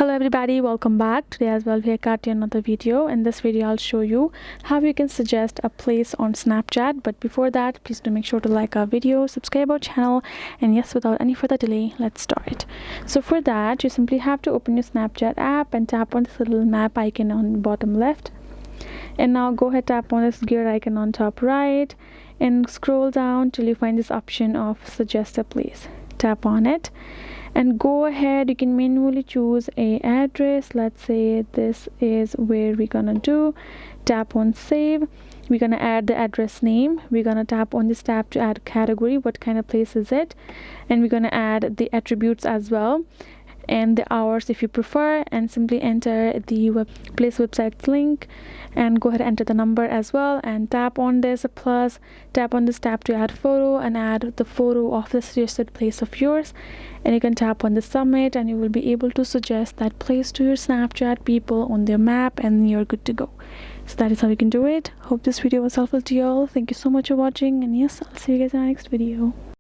Hello everybody, welcome back. Today as well we are cutting another video. In this video I'll show you how you can suggest a place on Snapchat. But before that, please do make sure to like our video, subscribe our channel, and yes, without any further delay, let's start. So for that, you simply have to open your Snapchat app and tap on this little map icon on bottom left, and now go ahead, tap on this gear icon on top right and scroll down till you find this option of suggest a place. Tap on it and go ahead, you can manually choose a address. Let's say this is where we're gonna do. Tap on save. We're gonna add the address name. We're gonna tap on this tab to add category, what kind of place is it, and we're gonna add the attributes as well and the hours if you prefer, and simply enter the place website's link and go ahead and enter the number as well, and tap on this plus, tap on this tab to add photo and add the photo of the suggested place of yours, and you can tap on the submit and you will be able to suggest that place to your Snapchat people on their map and you're good to go. So that is how you can do it. Hope this video was helpful to you all. Thank you so much for watching, and yes, I'll see you guys in our next video.